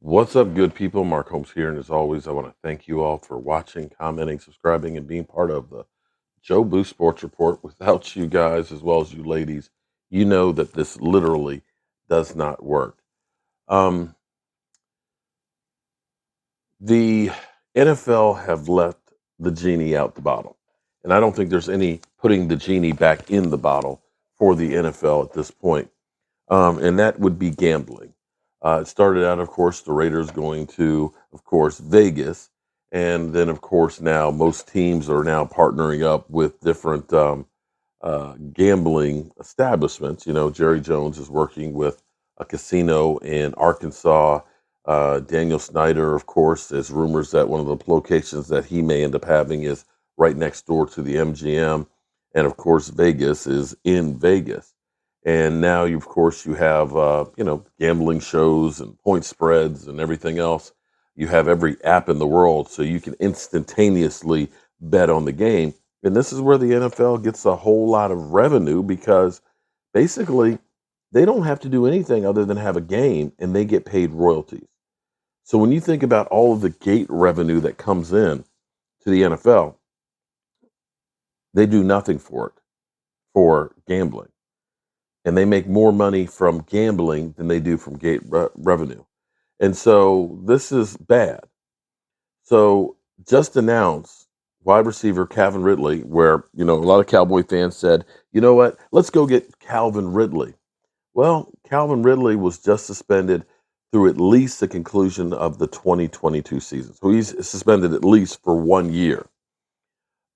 What's up, good people? Mark Holmes here, and as always, I want to thank you all for watching, commenting, subscribing, and being part of the Joe Boo Sports Report. Without you guys, as well as you ladies, you know that this literally does not work. Um, the NFL have let the genie out the bottle, and I don't think there's any putting the genie back in the bottle for the NFL at this point, and that would be gambling. It started out, of course, the Raiders going to, of course, Vegas, and then, of course, now most teams are now partnering up with different gambling establishments. You know, Jerry Jones is working with a casino in Arkansas. Daniel Snyder, of course, there's rumors that one of the locations that he may end up having is right next door to the MGM, and of course, Vegas is in Vegas. And now, of course, you have gambling shows and point spreads and everything else. You have every app in the world, so you can instantaneously bet on the game, and this is where the NFL gets a whole lot of revenue because basically they don't have to do anything other than have a game and they get paid royalties. So when you think about all of the gate revenue that comes in to the NFL, they do nothing for it for gambling. And they make more money from gambling than they do from revenue. And so this is bad. So just announced wide receiver Calvin Ridley, where a lot of Cowboy fans said, you know what, let's go get Calvin Ridley. Well, Calvin Ridley was just suspended through at least the conclusion of the 2022 season. So he's suspended at least for 1 year,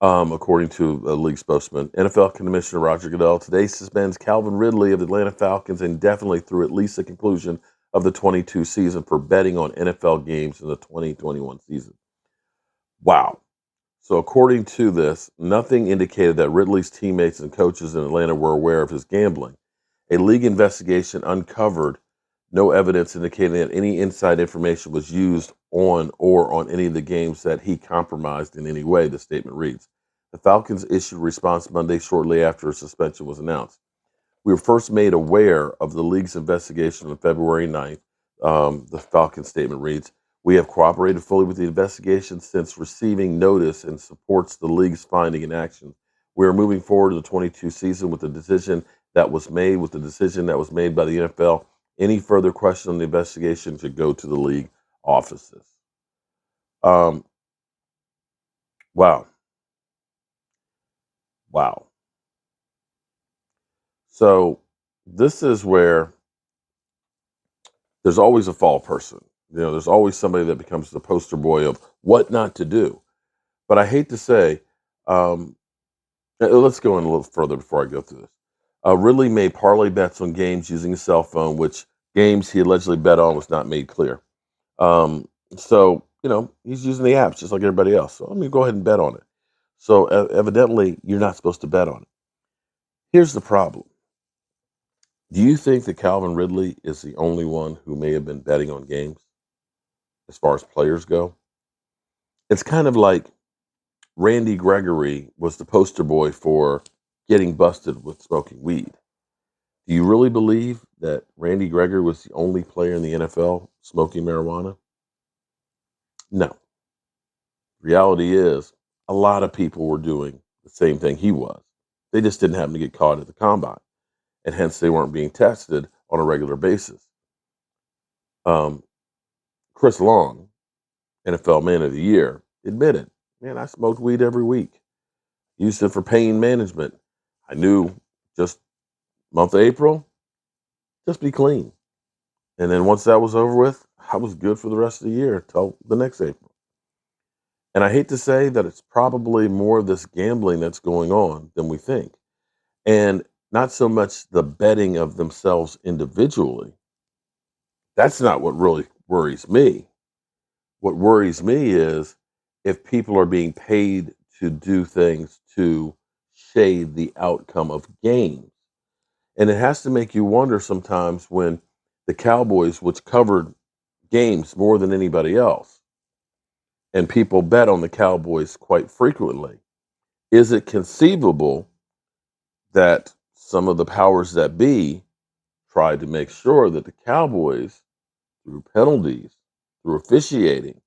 according to a league spokesman. NFL Commissioner Roger Goodell today suspends Calvin Ridley of the Atlanta Falcons indefinitely through at least the conclusion of the 22 season for betting on NFL games in the 2021 season. Wow. So, according to this, nothing indicated that Ridley's teammates and coaches in Atlanta were aware of his gambling. A league investigation uncovered no evidence indicating that any inside information was used on any of the games that he compromised in any way, the statement reads. The Falcons issued a response Monday shortly after a suspension was announced. We were first made aware of the league's investigation on February 9th. The Falcon statement reads, we have cooperated fully with the investigation since receiving notice and supports the league's finding and action. We are moving forward to the 22 season with the decision that was made by the NFL. Any further question on the investigation should go to the league offices. Um, wow. Wow. So this is where there's always a fall person. There's always somebody that becomes the poster boy of what not to do. But I hate to say, um, let's go in a little further before I go through this. Ridley made parlay bets on games using his cell phone, which games he allegedly bet on was not made clear. So, he's using the apps just like everybody else. So, I'm going to go ahead and bet on it. So, evidently, you're not supposed to bet on it. Here's the problem. Do you think that Calvin Ridley is the only one who may have been betting on games as far as players go? It's kind of like Randy Gregory was the poster boy for getting busted with smoking weed. Do you really believe that Randy Gregory was the only player in the NFL smoking marijuana? No. Reality is, a lot of people were doing the same thing he was. They just didn't happen to get caught at the combine, and hence they weren't being tested on a regular basis. Um, Chris Long, NFL Man of the Year, admitted, man, I smoked weed every week. Used it for pain management. I knew just month of April, just be clean. And then once that was over with, I was good for the rest of the year until the next April. And I hate to say that it's probably more of this gambling that's going on than we think. And not so much the betting of themselves individually. That's not what really worries me. What worries me is if people are being paid to do things to shade the outcome of games. And it has to make you wonder sometimes when the Cowboys, which covered games more than anybody else, and people bet on the Cowboys quite frequently, is it conceivable that some of the powers that be tried to make sure that the Cowboys, through penalties, through officiating,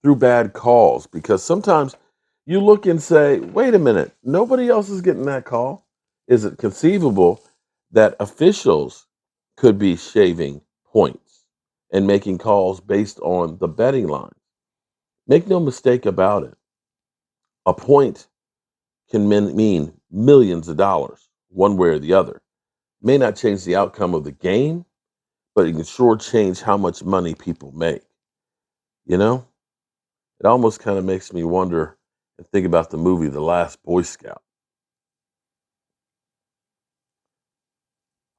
through bad calls, because sometimes you look and say, wait a minute, nobody else is getting that call. Is it conceivable that officials could be shaving points and making calls based on the betting line? Make no mistake about it. A point can mean millions of dollars, one way or the other. May not change the outcome of the game, but it can sure change how much money people make. You know, it almost kind of makes me wonder and think about the movie The Last Boy Scout.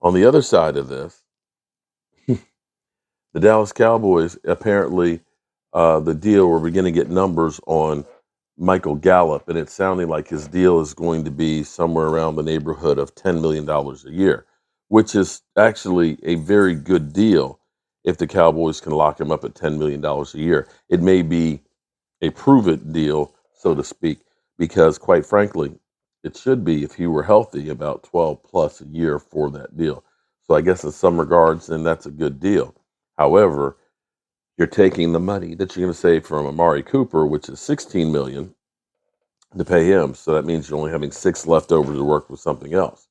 On the other side of this, the Dallas Cowboys apparently the deal we're beginning to get numbers on Michael Gallup, and it's sounding like his deal is going to be somewhere around the neighborhood of $10 million a year, which is actually a very good deal if the Cowboys can lock him up at $10 million a year. It may be a prove it deal, so to speak, because quite frankly, it should be if he were healthy about 12 plus a year for that deal. So I guess in some regards, then that's a good deal. However, you're taking the money that you're going to save from Amari Cooper, which is 16 million, to pay him. So that means you're only having six left over to work with something else.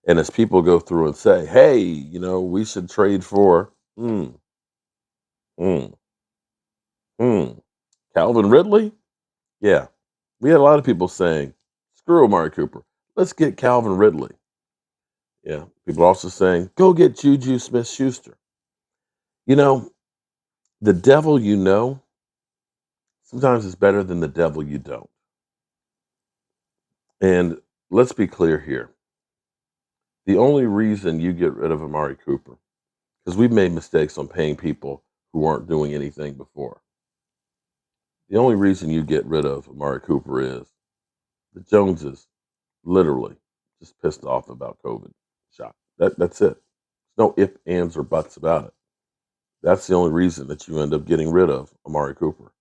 And as people go through and say, hey, we should trade for hmm, hmm, hmm, Calvin Ridley. Yeah. We had a lot of people saying, screw Amari Cooper. Let's get Calvin Ridley. Yeah. People are also saying, go get Juju SmithSchuster. You know, the devil you know sometimes is better than the devil you don't. And let's be clear here. The only reason you get rid of Amari Cooper, because we've made mistakes on paying people who weren't doing anything before. The only reason you get rid of Amari Cooper is the Joneses literally just pissed off about COVID shot. That's it. No ifs, ands, or buts about it. That's the only reason that you end up getting rid of Amari Cooper.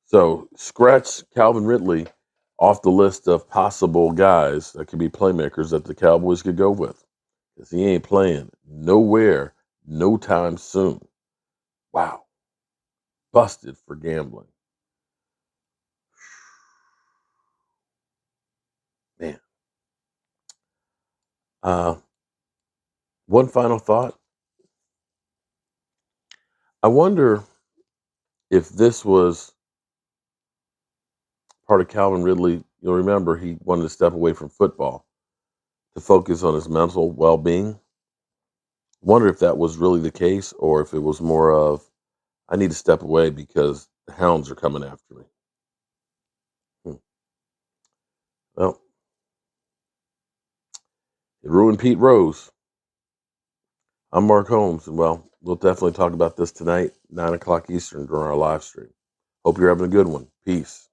So scratch Calvin Ridley off the list of possible guys that could be playmakers that the Cowboys could go with. Because he ain't playing nowhere, no time soon. Wow. Busted for gambling. Man. Uh, one final thought. I wonder if this was part of Calvin Ridley. You'll remember he wanted to step away from football to focus on his mental well being. Wonder if that was really the case or if it was more of, I need to step away because the hounds are coming after me. Hmm. Well, it ruined Pete Rose. I'm Mark Holmes, and we'll definitely talk about this tonight, 9 o'clock Eastern during our live stream. Hope you're having a good one. Peace.